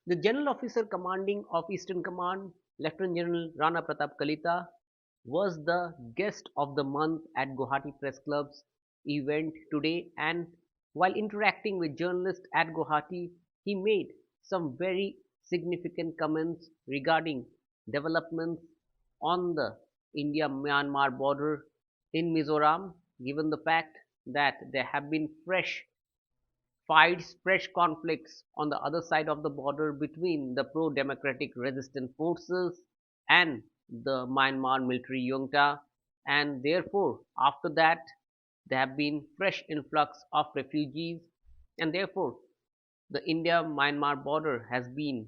The General Officer commanding of Eastern Command, Lieutenant General Rana Pratap Kalita, was the guest of the month at Guwahati Press Club's event today, and while interacting with journalists at Guwahati, he made some very significant comments regarding developments on the India-Myanmar border in Mizoram, given the fact that there have been fresh fights, fresh conflicts on the other side of the border between the pro-democratic resistance forces and the Myanmar military junta, and therefore, after that, there have been fresh influx of refugees, and therefore, the India-Myanmar border has been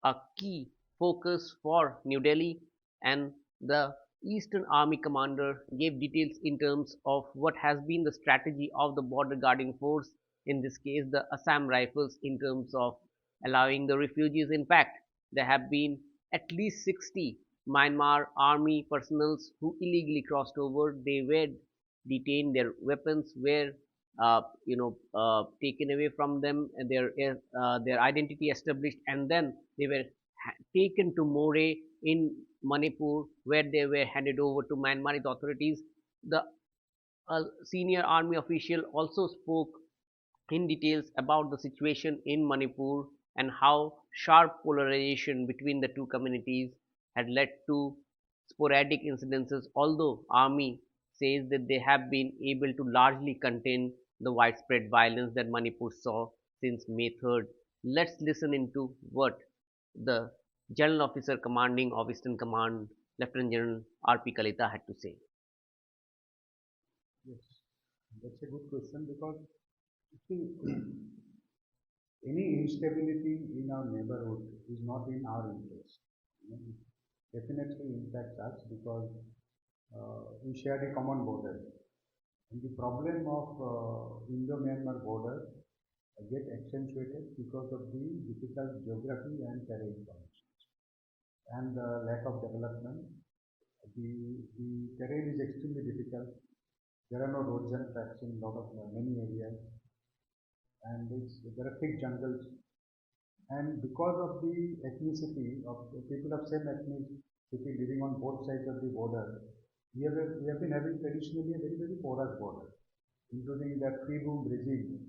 a key focus for New Delhi, and the Eastern Army commander gave details in terms of what has been the strategy of the border guarding force, in this case the Assam Rifles, in terms of allowing the refugees. In fact, there have been at least 60 Myanmar Army personnel who illegally crossed over. They were detained, their weapons were taken away from them, and their identity established, and then they were taken to More in Manipur, where they were handed over to Myanmar authorities. The senior army official also spoke in details about the situation in Manipur and how sharp polarization between the two communities had led to sporadic incidences, although army says that they have been able to largely contain the widespread violence that Manipur saw since May 3rd. Let's listen into what the General Officer Commanding of Eastern Command, Lieutenant General R.P. Kalita, had to say. Yes, that's a good question because you see, any instability in our neighborhood is not in our interest. It definitely impacts us because we share a common border. And the problem of Indo-Myanmar border get accentuated because of the difficult geography and terrain conditions and lack of development. The terrain is extremely difficult. There are no roads and tracks in lot of many areas, and there are thick jungles. And because of the ethnicity of the people of same ethnicity living on both sides of the border, we have been having traditionally a very porous border, including that free room regime.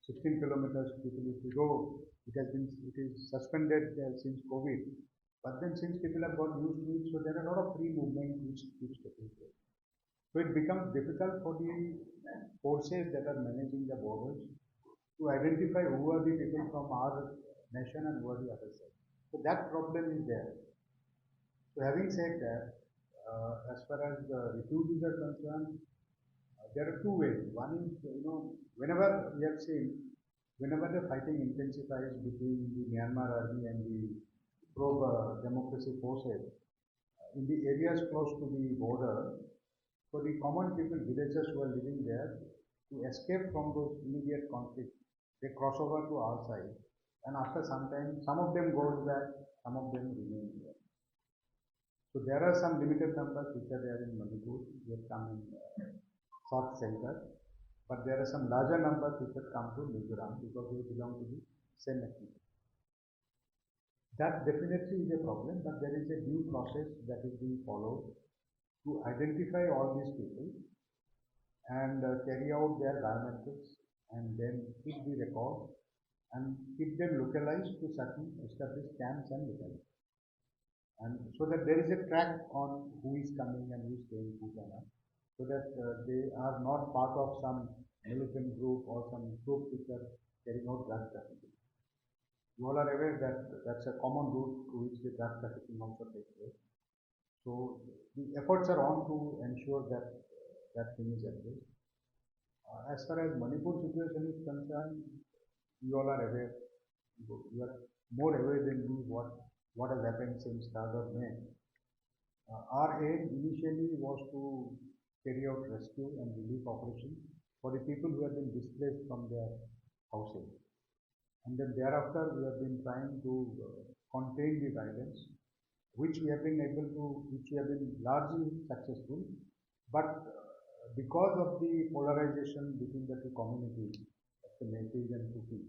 16 kilometers people if you go, it is suspended since COVID. But then since people have got used to it, so there are a lot of free movement which keeps taking place. So it becomes difficult for the forces that are managing the borders to identify who are the people from our nation and who are the other side. So that problem is there. So having said that, as far as the refugees are concerned, there are two ways. One is, whenever we have seen, whenever the fighting intensifies between the Myanmar Army and the pro-democracy forces, in the areas close to the border, for the common people, villagers who are living there, to escape from those immediate conflicts, they cross over to our side. And after some time, some of them goes back, some of them remain here. So there are some limited numbers which are there in Manipur, who have come in sought shelter, but there are some larger numbers which have come to Mizoram because they belong to the same ethnicity. That definitely is a problem, but there is a due process that is being followed to identify all these people and carry out their biometrics and then keep the record and keep them localized to certain established camps and localities. And so that there is a track on who is coming and who is staying, who cannot, so that they are not part of some militant group or some group which are carrying out drug trafficking. You all are aware that that's a common route through which the drug trafficking also takes place. So the efforts are on to ensure that that thing is addressed. As far as Manipur situation is concerned, you all are aware, you are more aware than me what has happened since 3rd of May. Our aim initially was to carry out rescue and relief operations for the people who have been displaced from their houses. And then thereafter, we have been trying to contain the violence, which we have been largely successful. But because of the polarization between the two communities, the Metis and Tupi,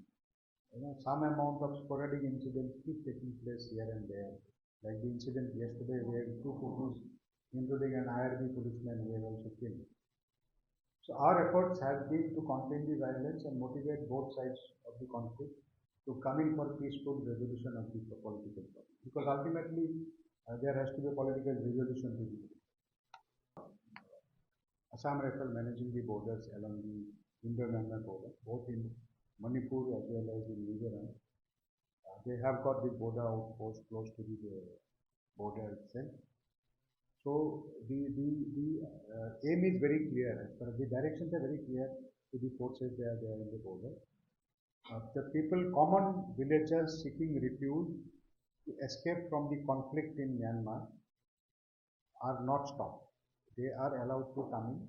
some amount of sporadic incidents keep taking place here and there. Like the incident yesterday where two police, including an IRB policeman, were also killed. So our efforts have been to contain the violence and motivate both sides of the conflict to come in for peaceful resolution of the political problem. Because ultimately there has to be a political resolution to the Assam Rifles managing the borders along the Indo-Myanmar border, both in Manipur as well as in Mizoram. They have got the border outpost close to the border itself. So the aim is very clear. As far as the directions are very clear to the forces there in the border. The people, common villagers seeking refuge to escape from the conflict in Myanmar are not stopped. They are allowed to come in,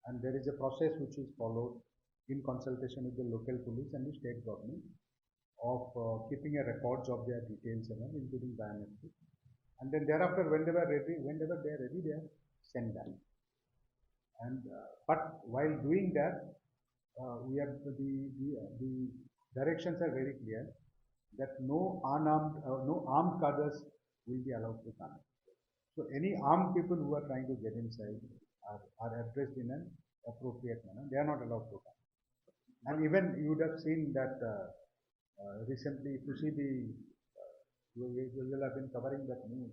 and there is a process which is followed in consultation with the local police and the state government of keeping a records of their details and all, including biometrics. And then thereafter, when they are ready, they are sent back. And but while doing that, we have the directions are very clear that no armed cadres will be allowed to come. So any armed people who are trying to get inside are addressed in an appropriate manner. They are not allowed to come. And even you would have seen that recently, if you see you will have been covering that news.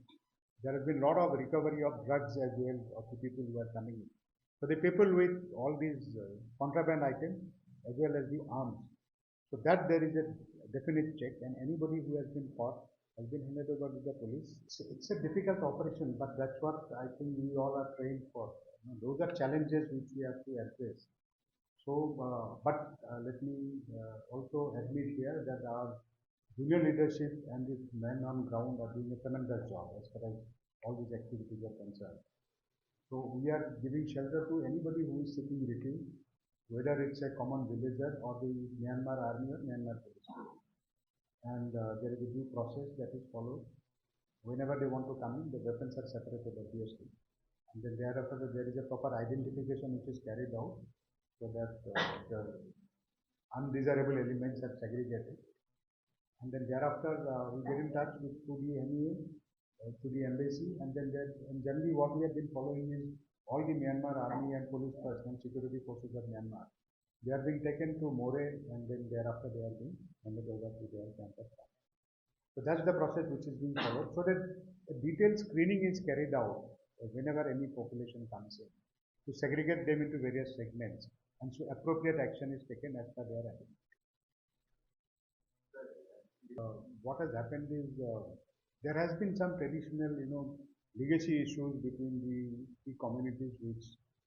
There has been a lot of recovery of drugs as well of the people who are coming in. So the people with all these contraband items as well as the arms. So that there is a definite check, and anybody who has been caught has been handed over to the police. It's a difficult operation, but that's what I think we all are trained for. Those are challenges which we have to address. So, let me also admit here that our junior leadership and the men on ground are doing a tremendous job as far as all these activities are concerned. So we are giving shelter to anybody who is seeking refuge, whether it's a common villager or the Myanmar Army or Myanmar Police. And there is a due process that is followed. Whenever they want to come in, the weapons are separated obviously. And then thereafter there is a proper identification which is carried out so that the undesirable elements are segregated. And then thereafter we get in touch with to the MEA, to the embassy, and then and generally what we have been following is all the Myanmar Army and police personnel, security forces of Myanmar. They are being taken to More, and then thereafter they are being handed over to their campus. So that's the process which is being followed. So that a detailed screening is carried out whenever any population comes in to segregate them into various segments, and so appropriate action is taken as per their identity. What has happened is there has been some traditional, legacy issues between the communities which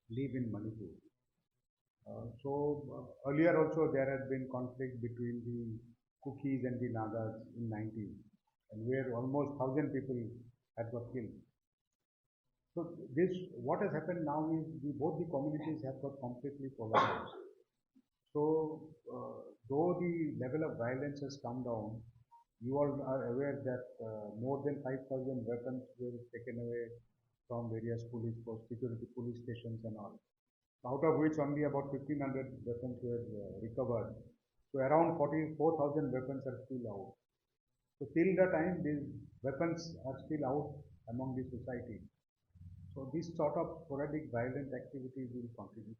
live in Manipur. Earlier also there had been conflict between the Kukis and the Nagas in 90s, and where almost 1,000 people had got killed. So what has happened now is both the communities have got completely polarized. So though the level of violence has come down, you all are aware that more than 5,000 weapons were taken away from various police posts, security police stations and all, out of which only about 1,500 weapons were recovered. So around 44,000 weapons are still out. So till the time these weapons are still out among the society, so this sort of sporadic violent activities will continue.